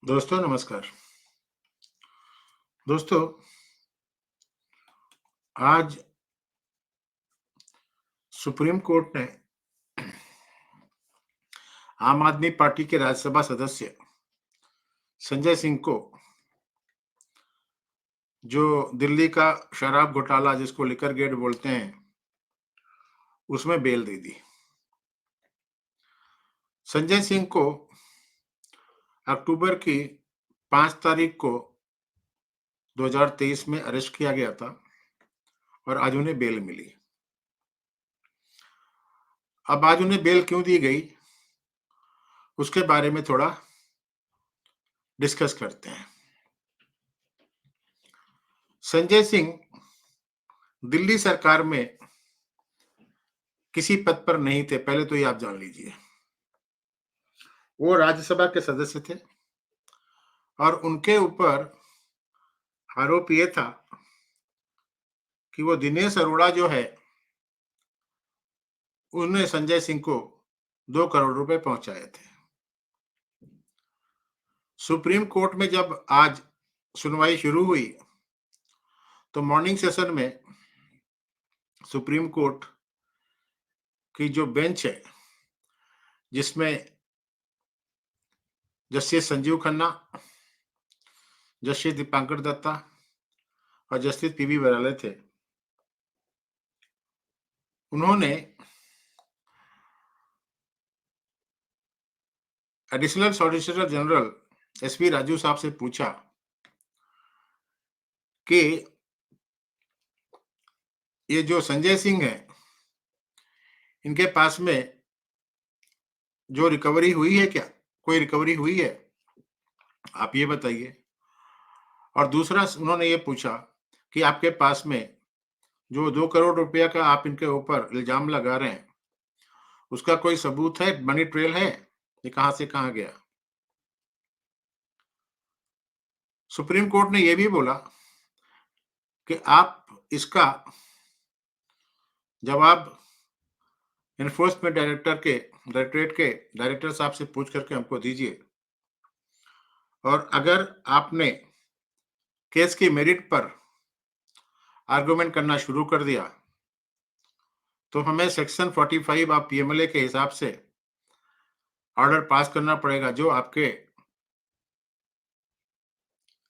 दोस्तों नमस्कार। दोस्तों, आज सुप्रीम कोर्ट ने आम आदमी पार्टी के राज्यसभा सदस्य संजय सिंह को जो दिल्ली का शराब घोटाला जिसको लिकर गेट बोलते हैं, उसमें बेल दे दी। संजय सिंह को अक्टूबर की 5 तारीख को 2023 में अरेस्ट किया गया था और आज उन्हें बेल मिली। अब आज उन्हें बेल क्यों दी गई, उसके बारे में थोड़ा डिस्कस करते हैं। संजय सिंह दिल्ली सरकार में किसी पद पर नहीं थे, पहले तो ये आप जान लीजिए। वो राज्यसभा के सदस्य थे और उनके ऊपर आरोप ये था कि वो दिनेश अरोड़ा जो है, उन्होंने संजय सिंह को 2 करोड़ रुपए पहुंचाए थे। सुप्रीम कोर्ट में जब आज सुनवाई शुरू हुई, तो मॉर्निंग सेशन में सुप्रीम कोर्ट की जो बेंच है, जिसमें जस्टिस संजीव खन्ना, जस्टिस दीपांकर दत्ता और जस्टिस पीवी बराले थे, उन्होंने additional solicitor general SP Raju साहब से पूछा कि ये जो संजय सिंह है, इनके पास में जो रिकवरी हुई है क्या? कोई रिकवरी हुई है? आप ये बताइए। और दूसरा उन्होंने ये पूछा कि आपके पास में जो 2 करोड़ रुपया का आप इनके ऊपर इल्ज़ाम लगा रहे हैं, उसका कोई सबूत है, मनी ट्रेल है? ये कहाँ से कहाँ गया? सुप्रीम कोर्ट ने ये भी बोला कि आप इसका जवाब एनफोर्समेंट डायरेक्टरेट के डायरेक्टर साहब से पूछ करके हमको दीजिए, और अगर आपने केस की मेरिट पर आर्गुमेंट करना शुरू कर दिया, तो हमें सेक्शन 45 ऑफ पीएमएलए के हिसाब से ऑर्डर पास करना पड़ेगा, जो आपके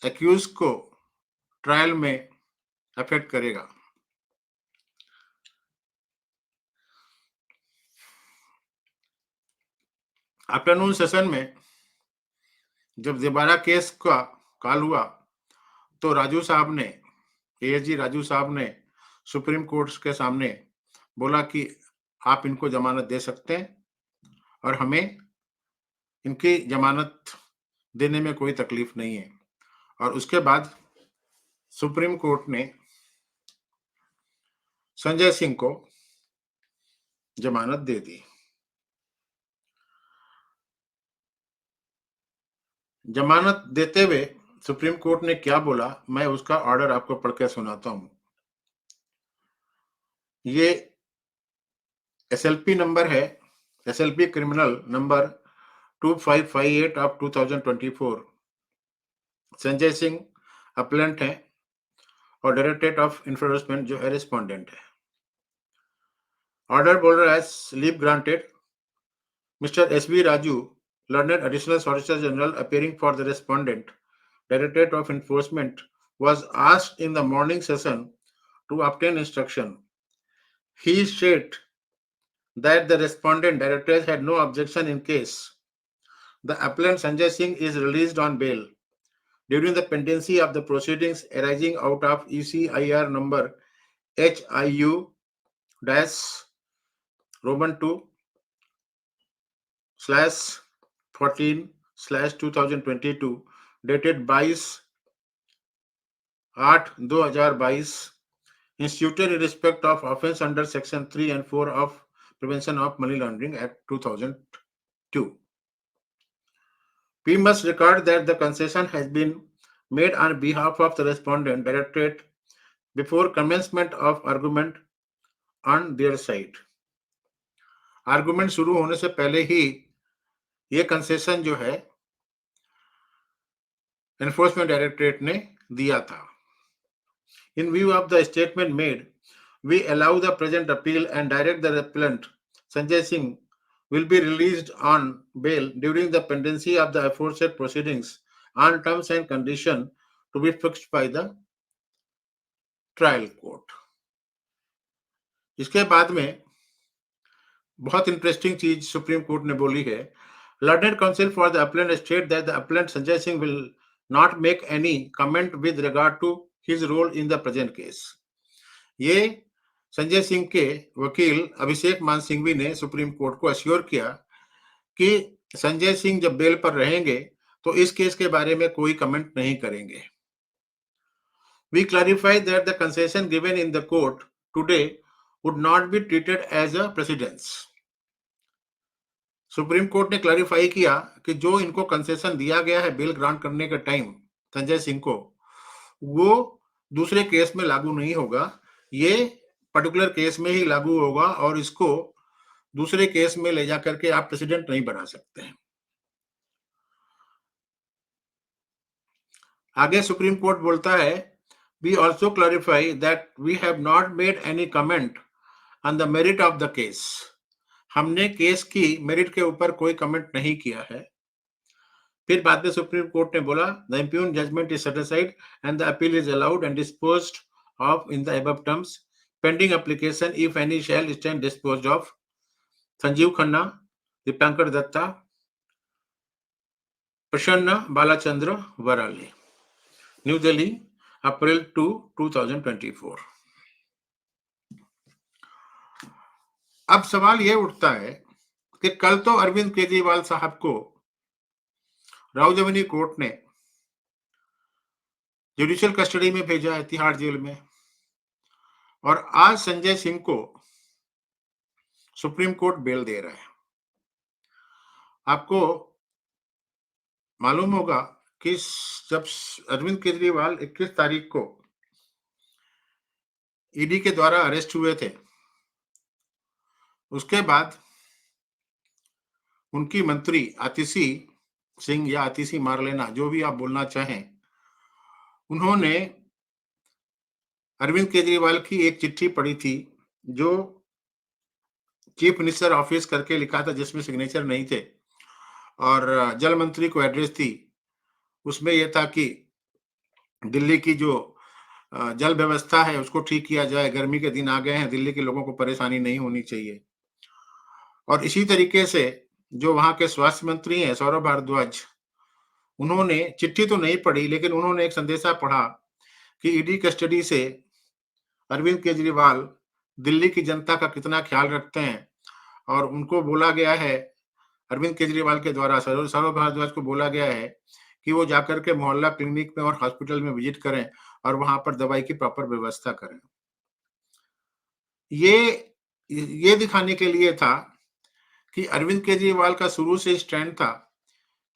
एक्यूज को ट्रायल में अफेक्ट करेगा। आफ्टरनून सेशन में जब दोबारा केस का कॉल हुआ, तो राजू साहब ने, एएसजी राजू साहब ने सुप्रीम कोर्ट के सामने बोला कि आप इनको जमानत दे सकते हैं और हमें इनकी जमानत देने में कोई तकलीफ नहीं है। और उसके बाद सुप्रीम कोर्ट ने संजय सिंह को जमानत दे दी। जमानत देते हुए सुप्रीम कोर्ट ने क्या बोला, मैं उसका ऑर्डर आपको पढ़ के सुनाता हूं। ये एसएलपी नंबर है, SLP criminal number 2558 of 2024। Sanjay Singh appellate है और डायरेक्टरेट ऑफ इन्फोर्समेंट जो है रिस्पोंडेंट है। ऑर्डर बोल रहा है, leave granted mister SB Raju, learned additional solicitor general appearing for the respondent, directorate of enforcement, was asked in the morning session to obtain instruction. He stated that the respondent directors had no objection in case the appellant Sanjay Singh is released on bail during the pendency of the proceedings arising out of ECIR number HIU-2/14/2022 dated 22/8/2022, instituted in respect of offence under section 3 and 4 of Prevention of Money Laundering Act 2002. We must record that the concession has been made on behalf of the respondent directorate before commencement of argument on their side. Argument शुरू होने से पहले ही ये concession जो है enforcement directorate ने दिया था। इन view of the statement made, we allow the present appeal and direct the appellant Sanjay Singh will be released on bail during the pendency of the aforesaid proceedings on terms and condition to be fixed by the trial court. इसके बाद में बहुत interesting चीज supreme court ने बोली है। Learned counsel for the appellant state that the appellant Sanjay Singh will not make any comment with regard to his role in the present case. ये संजय सिंह के वकील अभिषेक मान सिंघवी ने सुप्रीम कोर्ट को अश्योर किया कि संजय सिंह जब बेल पर रहेंगे तो इस केस के बारे में कोई कमेंट नहीं करेंगे। We clarify that the concession given in the court today would not be treated as a precedence. Supreme court ने क्लैरिफाई किया कि जो इनको कंसेशन दिया गया है बेल ग्रांट करने का टाइम संजय सिंह को, वो दूसरे केस में लागू नहीं होगा, ये पर्टिकुलर केस में ही लागू होगा और इसको दूसरे केस में ले जाकर के आप प्रेसिडेंट नहीं बना सकते हैं। आगे सुप्रीम कोर्ट बोलता है, we also clarify that we have not made any comment on the merit of the case. हमने केस की मेरिट के ऊपर कोई कमेंट नहीं किया है। फिर बाद में सुप्रीम कोर्ट ने बोला, the impugned judgment is set aside and the appeal is allowed and disposed of in the above terms. Pending application, if any, shall stand disposed of. Sanjeev Khanna, Dipankar Datta, प्रसन्न बालाचंद्र वराले, न्यू दिल्ली, अप्रैल 2, 2024। अब सवाल यह उठता है कि कल तो अरविंद केजरीवाल साहब को राउजवनी कोर्ट ने जुडिशियल कस्टडी में भेजा है तिहाड़ जेल में, और आज संजय सिंह को सुप्रीम कोर्ट बेल दे रहा है। आपको मालूम होगा कि जब अरविंद केजरीवाल 21 तारीख को ईडी के द्वारा अरेस्ट हुए थे, उसके बाद उनकी मंत्री आतिशी सिंह या आतिशी मार लेना, जो भी आप बोलना चाहें, उन्होंने अरविंद केजरीवाल की एक चिट्ठी पढ़ी थी जो चीफ मिनिस्टर ऑफिस करके लिखा था, जिसमें सिग्नेचर नहीं थे, और जल मंत्री को एड्रेस थी। उसमें यह था कि दिल्ली की जो जल व्यवस्था है उसको ठीक किया जाए, गर्मी के दिन आ गए हैं, दिल्ली के लोगों को परेशानी नहीं होनी चाहिए। और इसी तरीके से जो वहां के स्वास्थ्य मंत्री हैं सौरभ भारद्वाज, उन्होंने चिट्ठी तो नहीं पढ़ी, लेकिन उन्होंने एक संदेशा पढ़ा कि ईडी कस्टडी से अरविंद केजरीवाल दिल्ली की जनता का कितना ख्याल रखते हैं, और उनको बोला गया है, अरविंद केजरीवाल के द्वारा सौरभ भारद्वाज को बोला गया है कि वो जाकर के मोहल्ला क्लिनिक में और हॉस्पिटल में विजिट करें और वहां पर दवाई की प्रॉपर व्यवस्था करें। ये दिखाने के लिए था कि अरविंद केजरीवाल का शुरू से स्टैंड था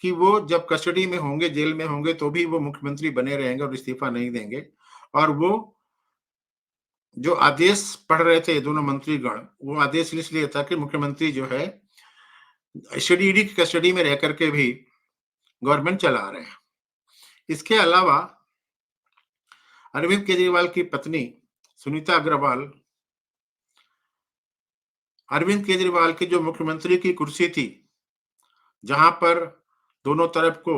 कि वो जब कस्टडी में होंगे, जेल में होंगे, तो भी वो मुख्यमंत्री बने रहेंगे और इस्तीफा नहीं देंगे। और वो जो आदेश पढ़ रहे थे दोनों मंत्रीगण, वो आदेश इसलिए था कि मुख्यमंत्री जो है ईडी की कस्टडी में रह करके भी गवर्नमेंट चला रहे हैं। इसके अलावा अरविंद केजरीवाल की पत्नी सुनीता अग्रवाल, अरविंद केजरीवाल की जो मुख्यमंत्री की कुर्सी थी, जहां पर दोनों तरफ को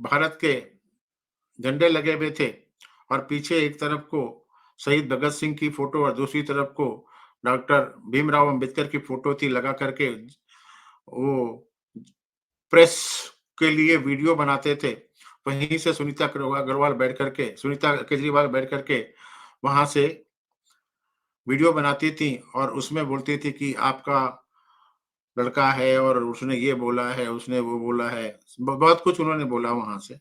भारत के झंडे लगे हुए थे और पीछे एक तरफ को शहीद भगत सिंह की फोटो और दूसरी तरफ को डॉक्टर भीमराव अंबेडकर की फोटो थी, लगा करके वो प्रेस के लिए वीडियो बनाते थे। वहीं से सुनीता केजरीवाल बैठ करके वहां से वीडियो बनाती थी और उसमें बोलती थी कि आपका लड़का है और उसने ये बोला है, उसने वो बोला है, बहुत कुछ उन्होंने बोला। वहां से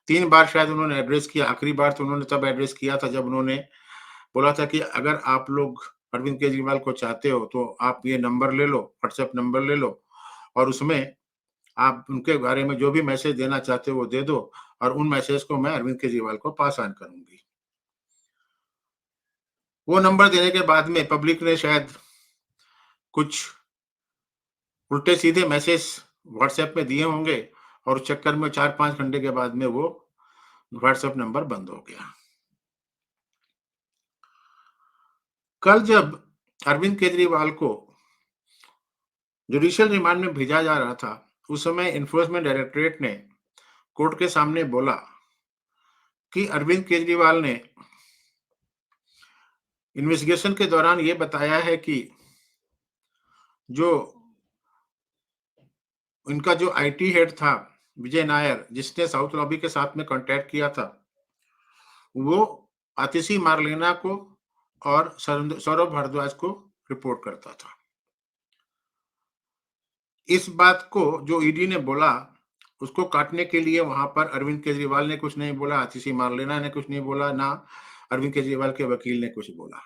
3 बार शायद उन्होंने एड्रेस किया। आखिरी बार तो उन्होंने तब एड्रेस किया था जब उन्होंने बोला था कि अगर आप लोग अरविंद केजरीवाल को चाहते हो तो आप ये नंबर ले लो, व्हाट्सएप नंबर ले लो, और उसमें आप उनके बारे में जो भी मैसेज देना चाहते हो वो दे दो, और उन मैसेज को मैं अरविंद केजरीवाल को पास ऑन करूंगी। वो नंबर देने के बाद में पब्लिक ने शायद कुछ उल्टे सीधे मैसेज व्हाट्सएप में दिए होंगे और उस चक्कर में 4-5 घंटे के बाद में वो व्हाट्सएप नंबर बंद हो गया। कल जब अरविंद केजरीवाल को जुडिशियल रिमांड में भेजा जा रहा था, उस समय एनफोर्समेंट डायरेक्टरेट ने कोर्ट के सामने बोला कि अरविंद केजरीवाल ने इन्वेस्टिगेशन के दौरान ये बताया है कि जो उनका जो आईटी हेड था विजय नायर, जिसने साउथ लॉबी के साथ में कॉन्टैक्ट किया था, वो आतिशी मार्लेना को और सौरभ भारद्वाज को रिपोर्ट करता था। इस बात को जो ईडी ने बोला, उसको काटने के लिए वहां पर अरविंद केजरीवाल ने कुछ नहीं बोला, आतिशी मार्लेना ने कुछ नहीं बोला, ना अरविंद केजरीवाल के वकील ने कुछ बोला।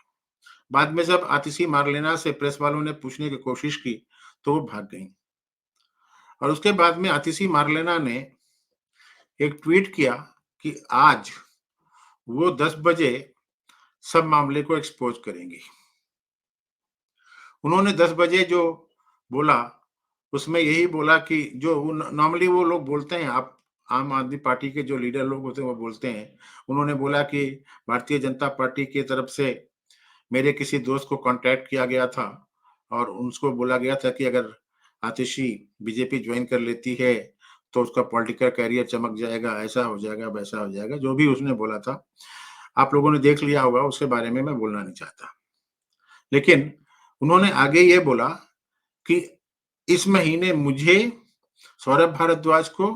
बाद में जब आतिशी मार्लेना से प्रेस वालों ने पूछने की कोशिश की, तो वो भाग गई। और उसके बाद में आतिशी मार्लेना ने एक ट्वीट किया कि आज वो 10 बजे सब मामले को एक्सपोज करेंगी। उन्होंने 10 बजे जो बोला, उसमें यही बोला कि जो नॉर्मली वो लोग बोलते हैं, आप आम आदमी पार्टी के जो लीडर लोग होते हैं वो बोलते हैं। उन्होंने बोला कि भारतीय जनता पार्टी की तरफ से मेरे किसी दोस्त को कॉन्टैक्ट किया गया था और उसको बोला गया था कि अगर आतिशी बीजेपी ज्वाइन कर लेती है तो उसका पॉलिटिकल कैरियर चमक जाएगा, ऐसा हो जाएगा, वैसा हो जाएगा, जो भी उसने बोला था। आप लोगों ने देख लिया होगा, उसके बारे में मैं बोलना नहीं चाहता। लेकिन उन्होंने आगे ये बोला कि इस महीने मुझे, सौरभ भारद्वाज को,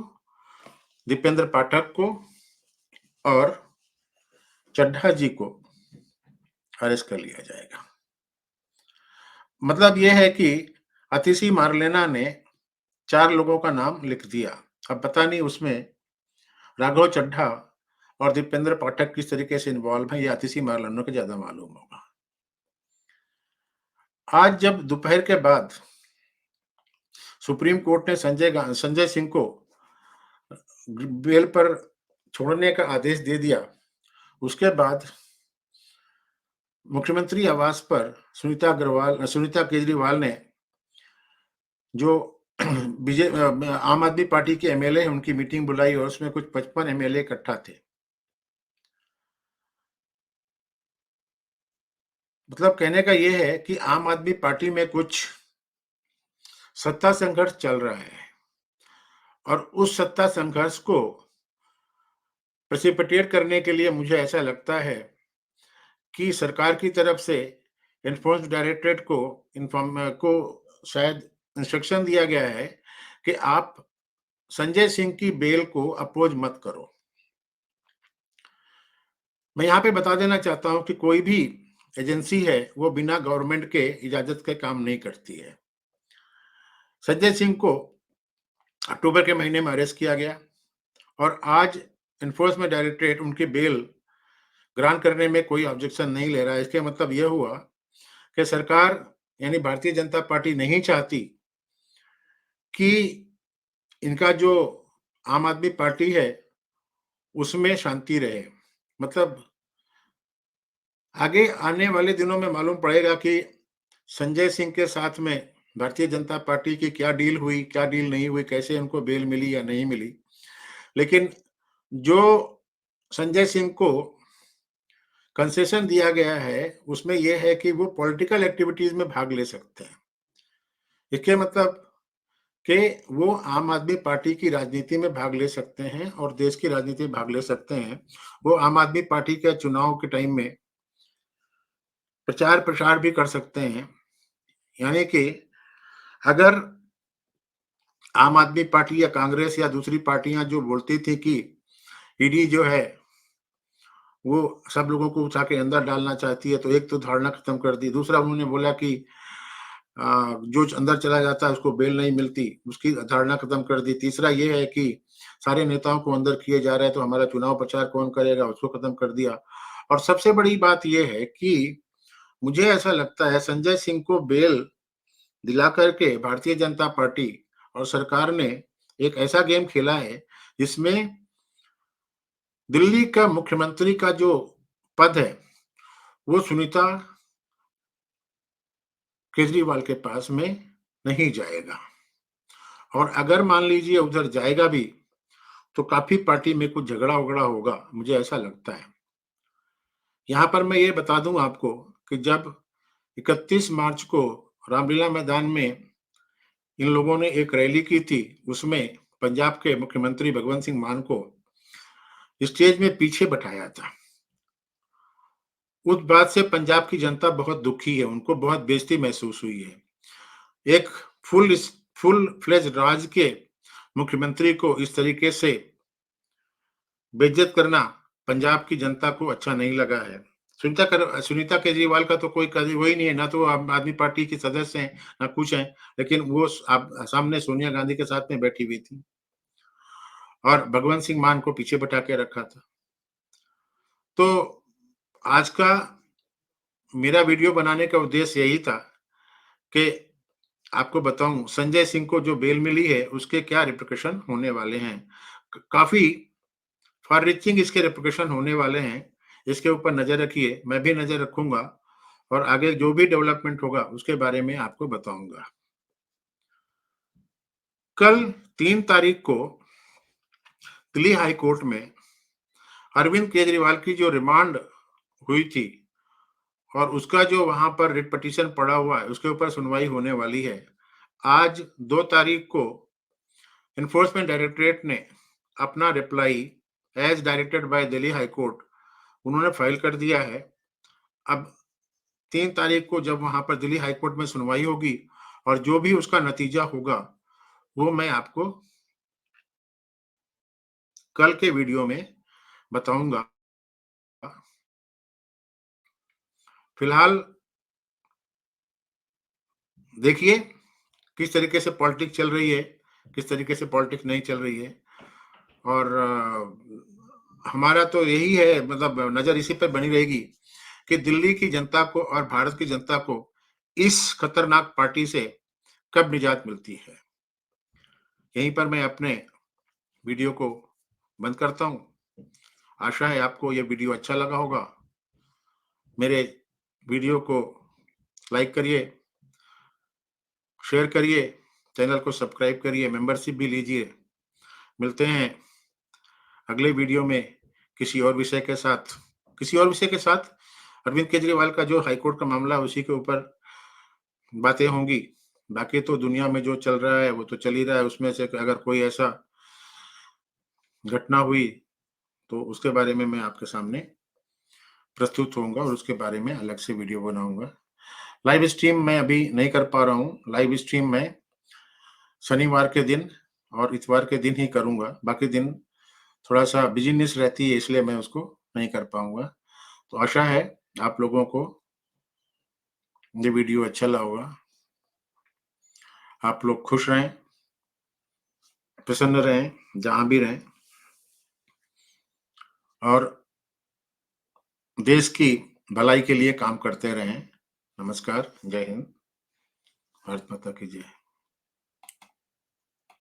दीपेंद्र पाठक को और चड्ढा जी को अरेस्ट कर लिया जाएगा। मतलब यह है कि आतिशी मार्लेना ने 4 लोगों का नाम लिख दिया। अब पता नहीं उसमें राघव चड्ढा और दीपेंद्र पाठक किस तरीके से इन्वॉल्व हैं, ये आतिशी मार्लेना को ज्यादा मालूम होगा। आज जब दोपहर के बाद सुप्रीम कोर्ट ने संजय सिंह को बेल पर छोड़ने का आदेश दे दिया, उसके बाद मुख्यमंत्री आवास पर सुनीता केजरीवाल ने जो आम आदमी पार्टी के एमएलए उनकी मीटिंग बुलाई और उसमें कुछ 55 एमएलए इकट्ठा थे। मतलब कहने का यह है कि आम आदमी पार्टी में कुछ सत्ता संघर्ष चल रहा है और उस सत्ता संघर्ष को प्रेसिपिटेट करने के लिए मुझे ऐसा लगता है कि सरकार की तरफ से एनफोर्समेंट डायरेक्टरेट को शायद इंस्ट्रक्शन दिया गया है कि आप संजय सिंह की बेल को अपोज मत करो। मैं यहाँ पे बता देना चाहता हूँ कि कोई भी एजेंसी है वो बिना गवर्नमेंट के इजाजत के काम नहीं करती है। संजय सिंह को अक्टूबर के महीने में अरेस्ट किया गया और आज एनफोर्समेंट डायरेक्टरेट उनकी बेल ग्रांट करने में कोई ऑब्जेक्शन नहीं ले रहा है। इसके मतलब यह हुआ कि सरकार यानी भारतीय जनता पार्टी नहीं चाहती कि इनका जो आम आदमी पार्टी है उसमें शांति रहे। मतलब आगे आने वाले दिनों में मालूम पड़ेगा कि संजय सिंह के साथ में भारतीय जनता पार्टी की क्या डील हुई, क्या डील नहीं हुई, कैसे उनको बेल मिली या नहीं मिली। लेकिन जो संजय सिंह को कंसेशन दिया गया है उसमें यह है कि वो पॉलिटिकल एक्टिविटीज में भाग ले सकते हैं। इसके मतलब कि वो आम आदमी पार्टी की राजनीति में भाग ले सकते हैं और देश की राजनीति में भाग ले सकते हैं। वो आम आदमी पार्टी के चुनाव के टाइम में प्रचार प्रसार भी कर सकते हैं। यानी कि अगर आम आदमी पार्टी या कांग्रेस या दूसरी पार्टियां जो बोलती थी कि ईडी जो है वो सब लोगों को उठा के अंदर डालना चाहती है, तो एक तो धारणा खत्म कर दी। दूसरा उन्होंने बोला कि जो अंदर चला जाता है उसको बेल नहीं मिलती, उसकी धारणा खत्म कर दी। तीसरा ये है कि सारे नेताओं को अंदर किए जा रहे हैं तो हमारा चुनाव प्रचार कौन करेगा, उसको खत्म कर दिया। और सबसे बड़ी बात यह है कि मुझे ऐसा लगता है संजय सिंह को बेल दिला करके भारतीय जनता पार्टी और सरकार ने एक ऐसा गेम खेला है जिसमें दिल्ली का मुख्यमंत्री का जो पद है वो सुनीता केजरीवाल के पास में नहीं जाएगा। और अगर मान लीजिए उधर जाएगा भी तो काफी पार्टी में कुछ झगड़ा वगड़ा होगा, मुझे ऐसा लगता है। यहाँ पर मैं ये बता दूं आपको कि जब 31 मार्च को रामलीला मैदान में इन लोगों ने एक रैली की थी, उसमें पंजाब के मुख्यमंत्री भगवंत सिंह मान को स्टेज में पीछे बिठाया था। उस बात से पंजाब की जनता बहुत दुखी है, उनको बहुत बेइज्जती महसूस हुई है। एक फुल फ्लेज राज के मुख्यमंत्री को इस तरीके से बेइज्जत करना पंजाब की जनता को अच्छा नहीं लगा है। सुनीता केजरीवाल का तो कोई कभी वही नहीं है, ना तो आम आदमी पार्टी की सदस्य हैं, ना कुछ हैं, लेकिन वो सामने सोनिया गांधी के साथ में बैठी हुई थी और भगवंत सिंह मान को पीछे बैठा के रखा था। तो आज का मेरा वीडियो बनाने का उद्देश्य यही था कि आपको बताऊं संजय सिंह को जो बेल मिली है उसके क्या रिpercussion होने वाले हैं। काफी फार रीचिंग इसके रिpercussion होने वाले हैं। इसके ऊपर नजर रखिए, मैं भी नजर रखूंगा और आगे जो भी डेवलपमेंट होगा उसके बारे में आपको बताऊंगा। कल 3 तारीख को दिल्ली हाई कोर्ट में अरविंद केजरीवाल की जो रिमांड हुई थी और उसका जो वहां पर रिट पिटीशन पड़ा हुआ है उसके ऊपर सुनवाई होने वाली है। आज 2 तारीख को एनफोर्समेंट डायरेक्टरेट ने अपना reply as directed by Delhi high court उन्होंने फाइल कर दिया है। अब 3 तारीख को जब वहां पर दिल्ली हाई कोर्ट में सुनवाई होगी और जो भी उसका नतीजा होगा वो मैं आपको कल के वीडियो में बताऊंगा। फिलहाल देखिए किस तरीके से पॉलिटिक्स चल रही है, किस तरीके से पॉलिटिक्स नहीं चल रही है और हमारा तो यही है, मतलब नजर इसी पर बनी रहेगी कि दिल्ली की जनता को और भारत की जनता को इस खतरनाक पार्टी से कब निजात मिलती है। यहीं पर मैं अपने वीडियो को बंद करता हूं। आशा है आपको यह वीडियो अच्छा लगा होगा। मेरे वीडियो को लाइक करिए, शेयर करिए, चैनल को सब्सक्राइब करिए, मेंबरशिप भी लीजिए। मिलते हैं अगले वीडियो में किसी और विषय के साथ। अरविंद केजरीवाल का जो हाईकोर्ट का मामला है उसी के ऊपर बातें होंगी। बाकी तो दुनिया में जो चल रहा है वो तो चल ही रहा है, उसमें से अगर कोई ऐसा घटना हुई तो उसके बारे में मैं आपके सामने प्रस्तुत होऊंगा और उसके बारे में अलग से वीडियो बनाऊंगा। लाइव स्ट्रीम मैं अभी नहीं कर पा रहा हूँ। लाइव स्ट्रीम मैं शनिवार के दिन और इतवार के दिन ही करूंगा, बाकी दिन थोड़ा सा बिजीनेस रहती है इसलिए मैं उसको नहीं कर पाऊंगा। तो आशा है आप लोगों को ये वीडियो अच्छा लगा होगा। आप लोग खुश रहें, प्रसन्न रहें, जहां भी रहें और देश की भलाई के लिए काम करते रहें। नमस्कार, जय हिंद, भारत माता की जय।